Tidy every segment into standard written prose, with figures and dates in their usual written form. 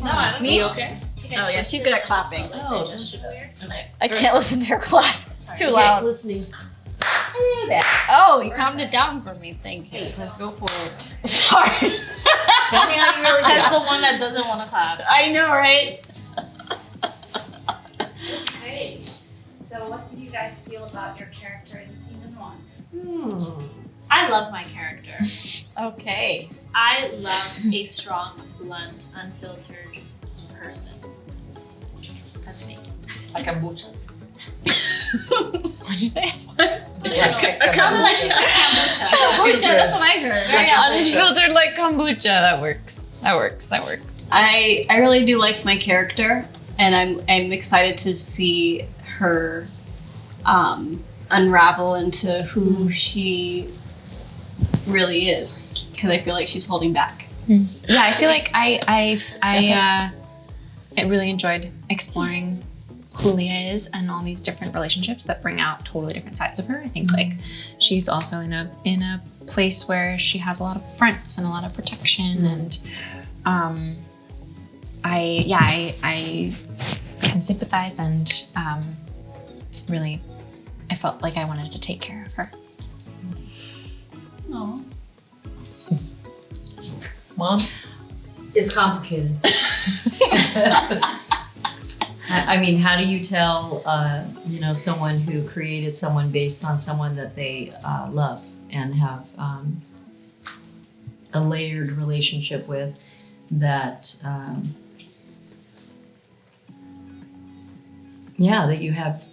No, I don't Me? know. Okay. Oh yeah, she's good at clapping. Oh, I can't listen to her clap. It's too loud. Listening. Oh, you calmed it down for me. Thank you. Let's go for it. Sorry. Tell me how you really Says feel. the one that doesn't want to clap. I know, right? Okay. So what did you guys feel about your character in season 1? I love my character. Okay. I love a strong, blunt, unfiltered person. That's me. Like kombucha. What'd you say? Kombucha. That's what I heard. Very Unfiltered like kombucha. That works. I really do like my character, and I'm excited to see her unravel into who she really is, because I feel like she's holding back. Yeah, I feel like I really enjoyed exploring who Leah is and all these different relationships that bring out totally different sides of her. I think like she's also in a place where she has a lot of fronts and a lot of protection, and I can sympathize, and really I felt like I wanted to take care of her. No. Mom? It's complicated. I mean, how do you tell, someone who created someone based on someone that they love and have a layered relationship with that, that you have,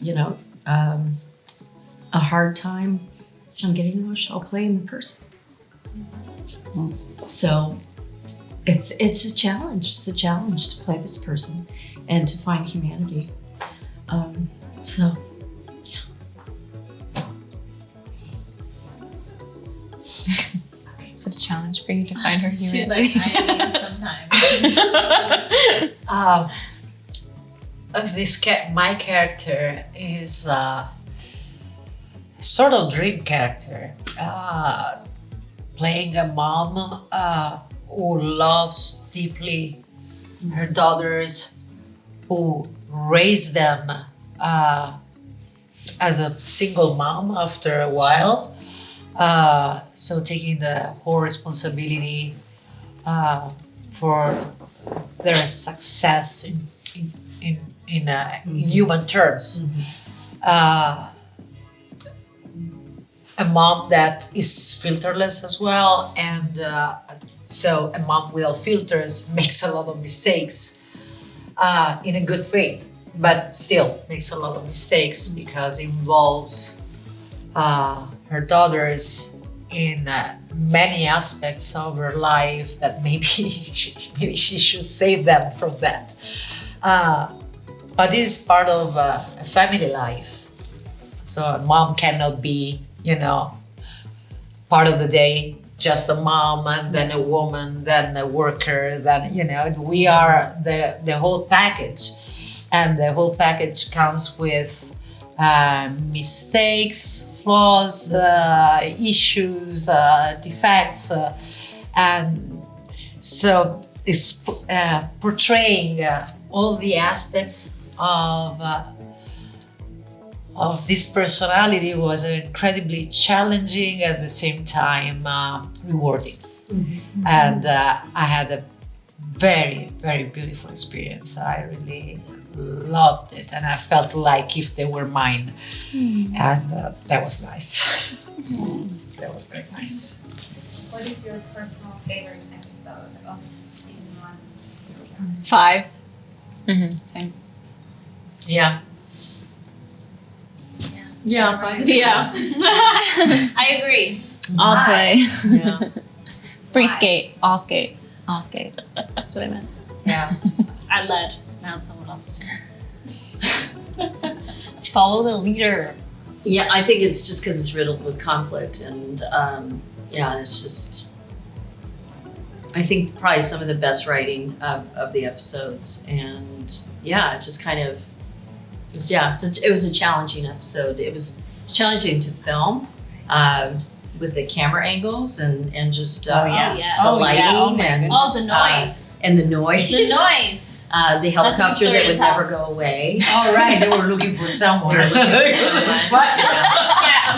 a hard time. I'm getting emotional playing the person. So it's a challenge. It's a challenge to play this person and to find humanity. So yeah. Is it a challenge for you to find her humanity? She's like, I mean, sometimes. My character is sort of dream character, playing a mom who loves deeply her daughters, who raised them as a single mom after a while. So taking the whole responsibility for their success in human terms. A mom that is filterless as well, and so a mom without filters makes a lot of mistakes in a good faith, but still makes a lot of mistakes because it involves her daughters in many aspects of her life that maybe she should save them from that. But this is part of a family life. So a mom cannot be, part of the day just a mom, and then a woman, then a worker, then, we are the whole package. And the whole package comes with mistakes, flaws, issues, defects. And so it's portraying all the aspects of this personality was incredibly challenging, at the same time rewarding. Mm-hmm. And I had a very, very beautiful experience. I really loved it, and I felt like if they were mine. And that was nice. That was very nice. What is your personal favorite episode of season 1? 5. Same. Yeah. Yeah, 5 is Yeah. I agree. I'll play. Yeah. Free skate. All skate. All skate. That's what I meant. Yeah. I led. Now it's someone else's turn. Follow the leader. Yeah, I think it's just because it's riddled with conflict, and it's just. I think probably some of the best writing of the episodes, and it just kind of. It was a challenging episode. It was challenging to film with the camera angles and just Oh, the yeah. lighting Oh, my and goodness. the noise. and the noise. The noise. The helicopter story that to would tell. never go away. All right, they were looking for someone. Yeah,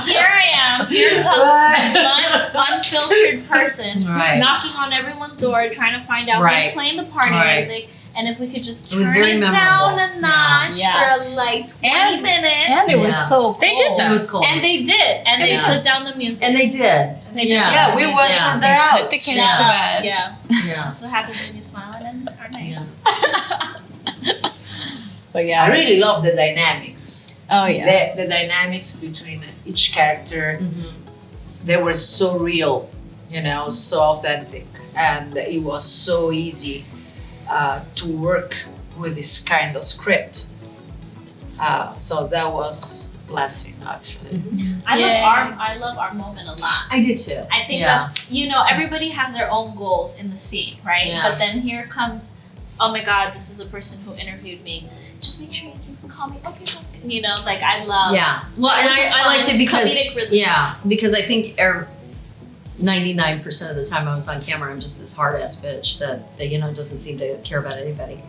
here I am. Here comes an unfiltered person Right. knocking on everyone's door, trying to find out Right. who's playing the party Right. music. And if we could just It was turn very it memorable. down a notch Yeah. for like 20 And- minutes. And it was Yeah. so cold. They did It that. was cold. And they did. And they Yeah. put down the music. And they did. They did. Yeah, we went Yeah. to their Put house. the kids Yeah. to bed. Yeah. Yeah. That's what happens when you smile and are nice. But I yeah. really love the dynamics. Oh yeah. The dynamics between each character, they were so real, so authentic, and it was so easy to work with this kind of script. So that was blessing, actually. I love our moment a lot. I did too. I think Yeah. that's, everybody has their own goals in the scene, right? Yeah. But then here comes, oh my God, this is the person who interviewed me. Just make sure you can call me. Okay, sounds good. I love. Yeah. Well, and It was a I liked fun it because comedic relief. because I think 99% of the time I was on camera, I'm just this hard ass bitch that doesn't seem to care about anybody.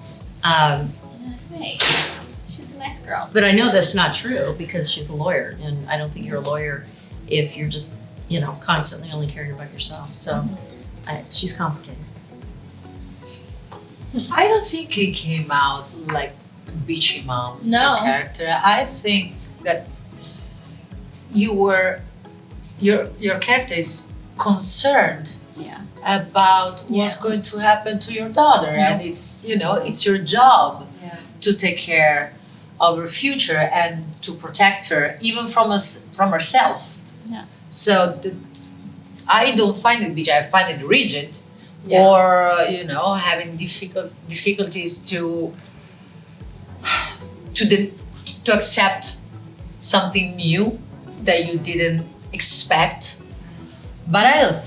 Hey, she's a nice girl. But I know that's not true because she's a lawyer, and I don't think you're a lawyer if you're just constantly only caring about yourself. So she's complicated. I don't think it came out like bitchy mom No. character. I think that your character is concerned Yeah. about what's going to happen to your daughter, and it's your job to take care of her future and to protect her even from herself. Yeah. So I don't find it bitchy. I find it rigid, Yeah. or having difficulties to accept something new that you didn't expect. But I don't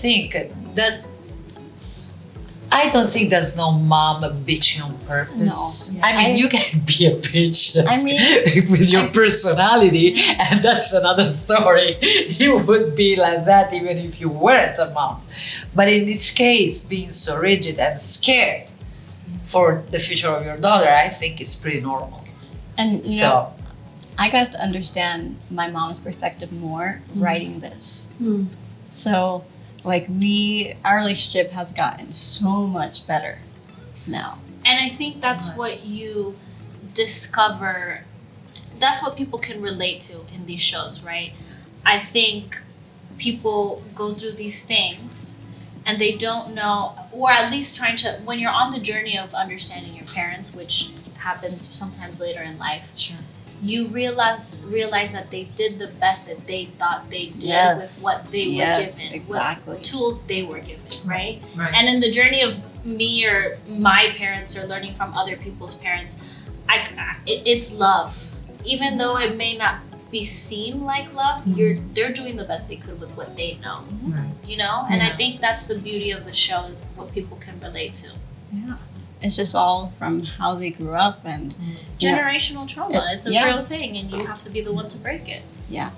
think there's no mom bitching on purpose. No. I mean, you can be a bitch with your I- personality, and that's another story. You would be like that even if you weren't a mom. But in this case, being so rigid and scared for the future of your daughter, I think is pretty normal. And So, I got to understand my mom's perspective more writing this. Mm. So, our relationship has gotten so much better now. And I think that's what you discover, that's what people can relate to in these shows, right? I think people go through these things and they don't know, or at least trying to, when you're on the journey of understanding your parents, which happens sometimes later in life, Sure. you realize that they did the best that they thought they did Yes. with what they were Yes, given, exactly. what tools they were given, right? Right. And in the journey of me or my parents or learning from other people's parents, it's love. Even though it may not be seen like love, they're doing the best they could with what they know, Right. And I Yeah. think that's the beauty of the show is what people can relate to. Yeah. It's just all from how they grew up and Generational trauma, it's a Yeah. real thing and you have to be the one to break it. yeah.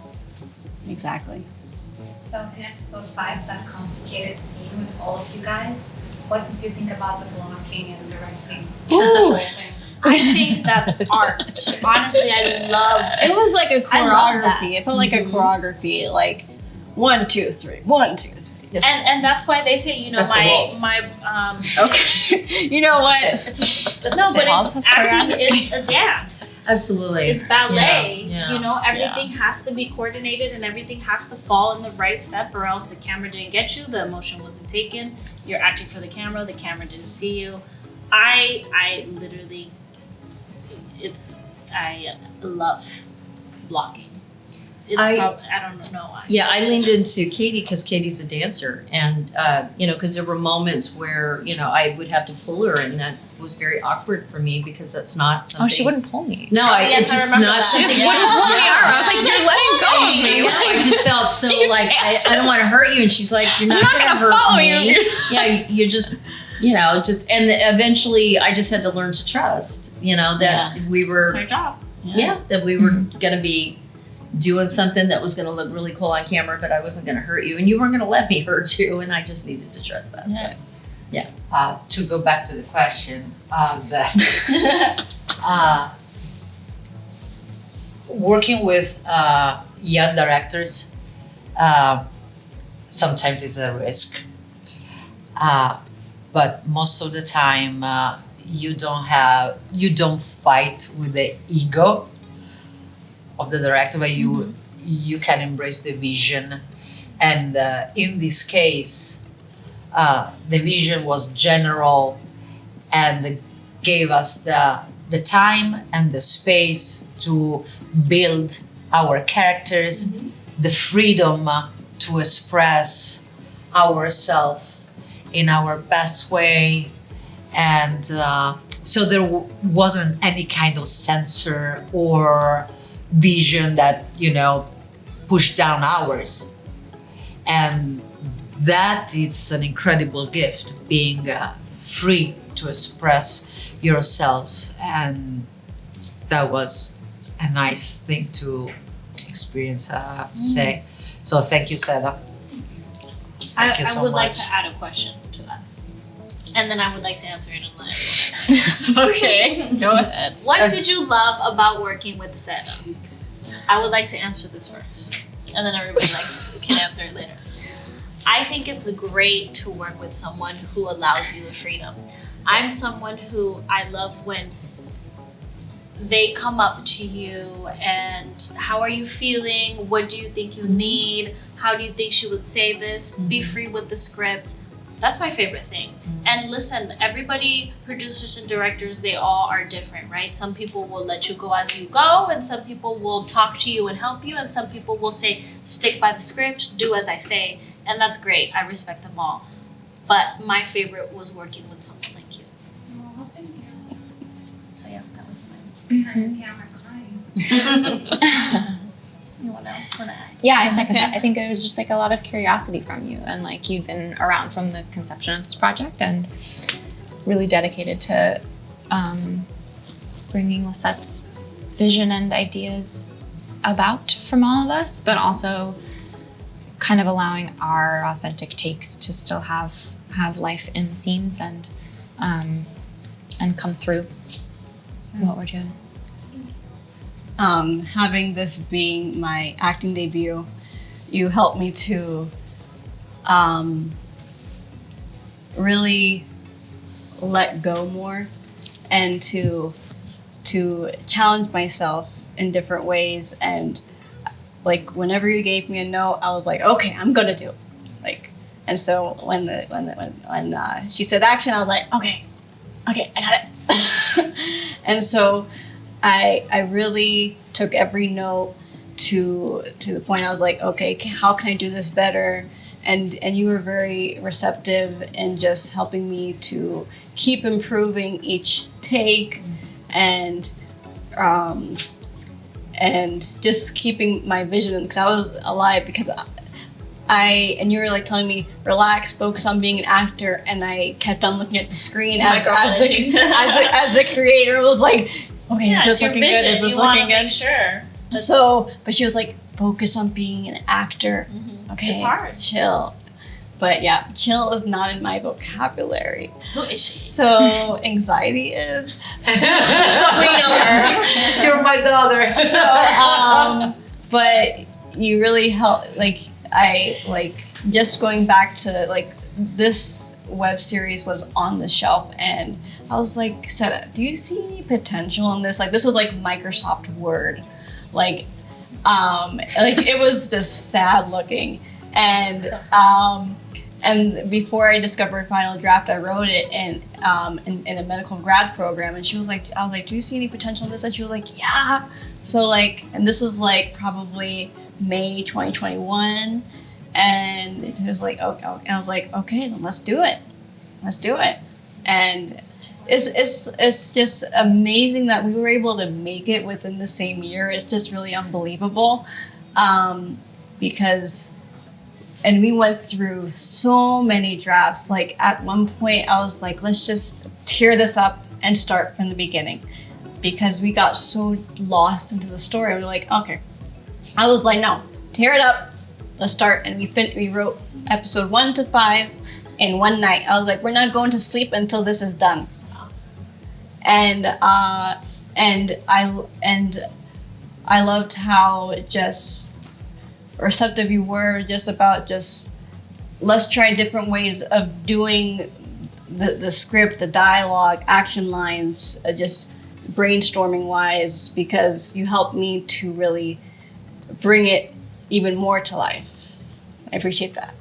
Exactly. So in episode 5, that complicated scene with all of you guys, what did you think about the blocking and directing? Ooh. I think that's art. Honestly, I love It was like a I love that. choreography. It felt like a choreography, like 1, 2, 3, 1, 2, 3. and that's why they say, That's a waltz. my Okay. You know what? it's no, but waltz it's is acting choreography. is a dance. Absolutely. It's ballet. Yeah, yeah. Everything has to be coordinated and everything has to fall in the right step, or else the camera didn't get you, the emotion wasn't taken. You're acting for the camera didn't see you. I literally, I love blocking. It's I don't know why. Yeah, I leaned into Katie because Katie's a dancer, and because there were moments where I would have to pull her, and that was very awkward for me because that's not something. Oh, she wouldn't pull me. No, yes, it's I just remember not that. something. She just wouldn't pull the arm. I was like, you're letting go of me. I just felt so like I don't want to hurt you, and she's like, you're not, not gonna gonna hurt follow me. you. Yeah, you're just. And eventually I just had to learn to trust, that we were, It's our job. that we were going to be doing something that was going to look really cool on camera, but I wasn't going to hurt you, and you weren't going to let me hurt you, and I just needed to trust that. So. To go back to the question, working with young directors sometimes is a risk, but most of the time you don't fight with the ego of the director, but you can embrace the vision, and in this case. The vision was general and gave us the time and the space to build our characters, the freedom to express ourselves in our best way. And so there wasn't any kind of censor or vision that, pushed down ours. And that is an incredible gift, being free to express yourself, and that was a nice thing to experience, I have to say. So thank you, Seda. Thank you so I would much. like to add a question to us, and then I would like to answer it in line. Okay, go ahead. What did you love about working with Seda? I would like to answer this first, and then everybody can answer it later. I think it's great to work with someone who allows you the freedom. I'm someone who I love when they come up to you and how are you feeling? What do you think you need? How do you think she would say this? Be free with the script. That's my favorite thing. And listen, everybody, producers and directors, they all are different, right? Some people will let you go as you go, and some people will talk to you and help you, and some people will say, stick by the script, do as I say. And that's great. I respect them all. But my favorite was working with someone like you. Oh, thank you. So yeah, that was mine. Behind the camera crying. Anyone else want to add? Yeah, I second that. I think it was just a lot of curiosity from you, and you'd been around from the conception of this project and really dedicated to bringing Lisette's vision and ideas about from all of us, but also kind of allowing our authentic takes to still have life in the scenes and come through what we're doing. Having this being my acting debut, you helped me to really let go more and to challenge myself in different ways. And whenever you gave me a note, I was like, okay, I'm gonna do it. And so when she said action, I was like, okay, I got it. And so I really took every note to the point I was like, okay, how can I do this better? And you were very receptive in just helping me to keep improving each take and just keeping my vision, because I was alive, because and you were telling me, relax, focus on being an actor, and I kept on looking at the screen as a creator. It was like, okay, Yeah, is this it's your looking vision. good? Is this You want looking to good? make sure. So, but she was like, focus on being an actor. Okay, It's hard. Chill. But yeah, chill is not in my vocabulary. Who is she? So anxiety is. You're my daughter. So, but you really help. Just going back to this web series was on the shelf, and I was like, Seda, do you see any potential in this? This was Microsoft Word, it was just sad looking, and before I discovered Final Draft, I wrote it in a medical grad program, and I was like, do you see any potential in this? And she was like, yeah. So and this was probably May 2021, and it was okay, I was like, okay, then let's do it, and it's just amazing that we were able to make it within the same year. It's just really unbelievable, because. And we went through so many drafts. At one point, I was like, let's just tear this up and start from the beginning, because we got so lost into the story. We were like, okay, I was like, no, tear it up. Let's start. And we wrote episode 1 to 5 in one night. I was like, we're not going to sleep until this is done. And I loved how just receptive you were, just about just let's try different ways of doing the script, the dialogue, action lines, just brainstorming wise, because you helped me to really bring it even more to life. I appreciate that.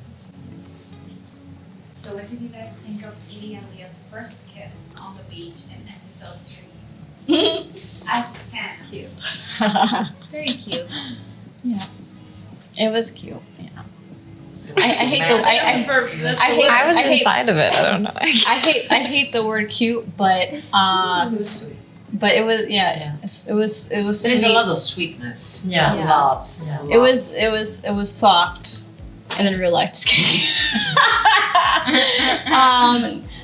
So what did you guys think of Edie and Leah's first kiss on the beach in episode 3? As fans. Cute. Very cute. Yeah, it was cute. Yeah, I hate the I was inside of it. I don't know. I hate the word cute, but It was sweet. but it was it was There is sweet. a lot of sweetness. Yeah, Yeah. a lot. Yeah, a lot. It was soft, and in real life, just kidding.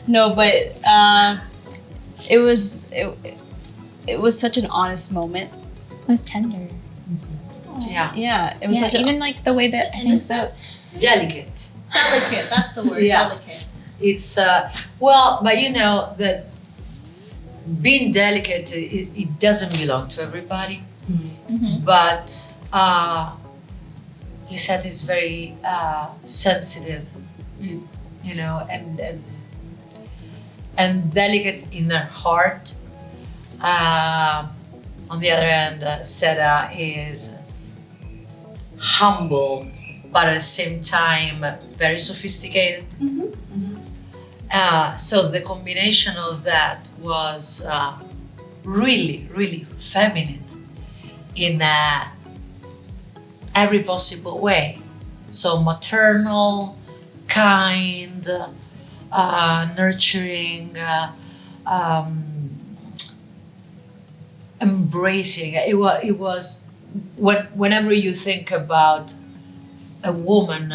No, but it was such an honest moment. It was tender. Yeah. Yeah, it was Yeah, such even like the way that I think so. Delicate. Delicate, that's the word, Yeah. delicate. It's well, but you know that being delicate, it doesn't belong to everybody. But Lisette is very sensitive, you know, and delicate in her heart. On the other hand, Seda is humble, but at the same time very sophisticated. So the combination of that was really, really feminine in every possible way. So maternal, kind, nurturing, embracing. It was whenever you think about a woman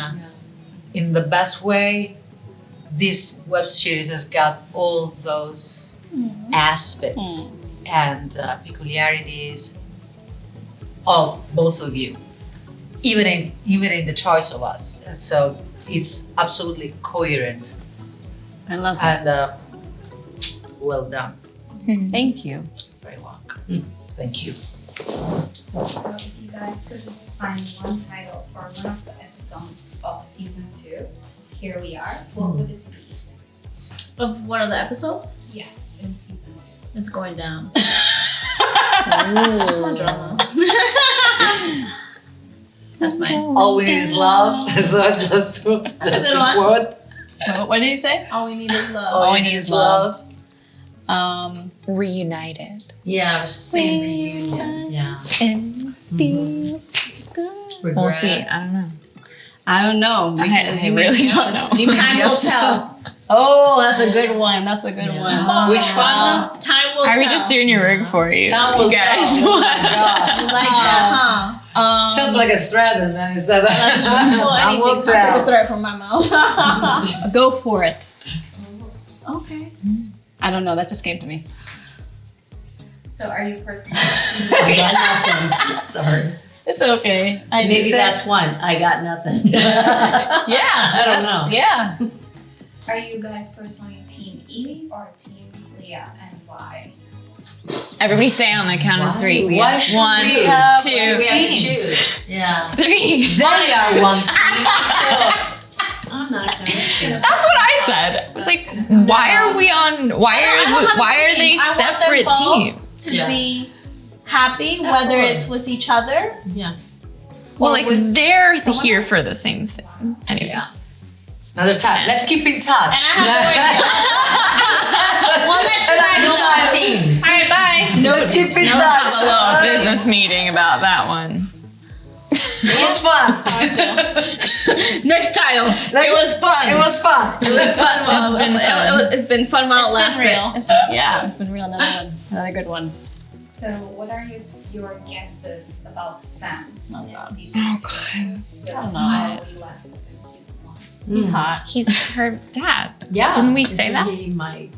in the best way, this web series has got all those aspects and peculiarities of both of you, even in the choice of us. So it's absolutely coherent I love it. and well done. Thank you. Very welcome. Thank you. So if you guys could find one title for one of the episodes of season 2, here we are, what would it be? Of one of the episodes, Yes, in season 2. it's going down. Just one drama. That's mine. All we need is love. So just to good one. quote. What did you say? All we need is love. All we need is love. Reunited. Yeah, I was just saying reunion. Yeah. And feels good. We'll see. I don't know. I don't know. because I you really may be don't up to- know. you may Time be will up to tell. some- Oh, that's a good one. That's a good one. Which one? Time will Are tell. we just doing your rig for you? Time will You guys? tell. Oh my God. You like that, huh? Sounds like a threat, and then instead of Well, time will anything sounds like a tell. threat from my mouth. Go for it. Okay. I don't know. That just came to me. So are you personally I got nothing. Sorry. It's okay. Maybe that's one. I got nothing. Yeah. I don't know. Yeah. Are you guys personally team Evie or team Leah, and why? Everybody say on the count of 3. Why should One, we have two, two We have to teams? choose. Yeah. 3. They are one team. I'm not gonna. That's what I said. It's like, why are we on? Why are they separate teams? To Yeah. be happy, whether Absolutely. it's with each other. Yeah. Well, or like with they're someone here else. for the same thing. Anyway. Yeah. Another time. Let's keep in touch. And We'll let you guys know. Teams. All right, bye. Let's keep in Have touch. a little business meeting about that one. It was fun. Next title. It was fun. It was fun. It was fun. It's been fun. It's been fun while it It's been lasted. real. It's been, yeah, it's been real. Another one. Another good one. So what are your guesses about Sam in God. season 2? God. That's I don't know. how we left it in season 1. He's hot. He's her dad. Yeah. Didn't we say that? He might.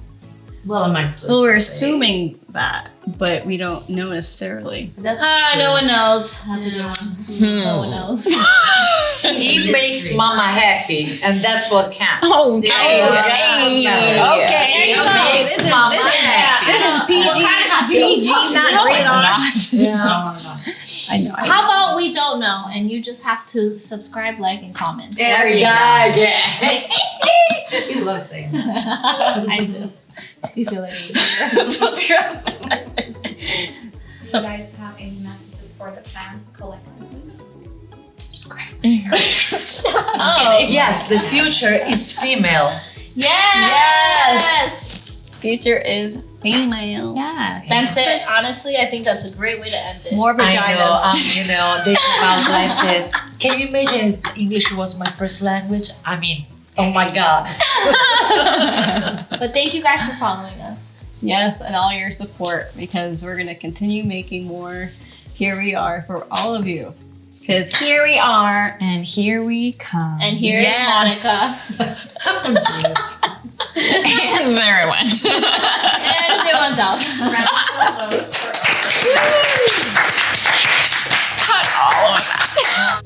Well, am I supposed Well, to we're say? assuming that. but we don't know necessarily. No one knows. That's a good one. No one knows. He makes mama happy, and that's what counts. Okay. That's what matters. Okay, He there you go. makes mama happy. This is PG. What kind of happy? PG, not rated R. No. I know. How about we don't know, and you just have to subscribe, like, and comment. There you go. Yeah. You love saying that. I do. Makes me feel like Do you guys have any messages for the fans collectively? Oh, Yes, the future is female. yes. Future is female. Yeah. That's it. Honestly, I think that's a great way to end it. More I vaginas. know, they come out like this. Can you imagine if English was my first language? I mean, oh my God. But thank you guys for following us. Yes, and all your support, because we're going to continue making more. Here we are for all of you. Because here we are. And here we come. And here's Yes. Monica. And there it went. And new one's out. Round of applause for Cut all of that.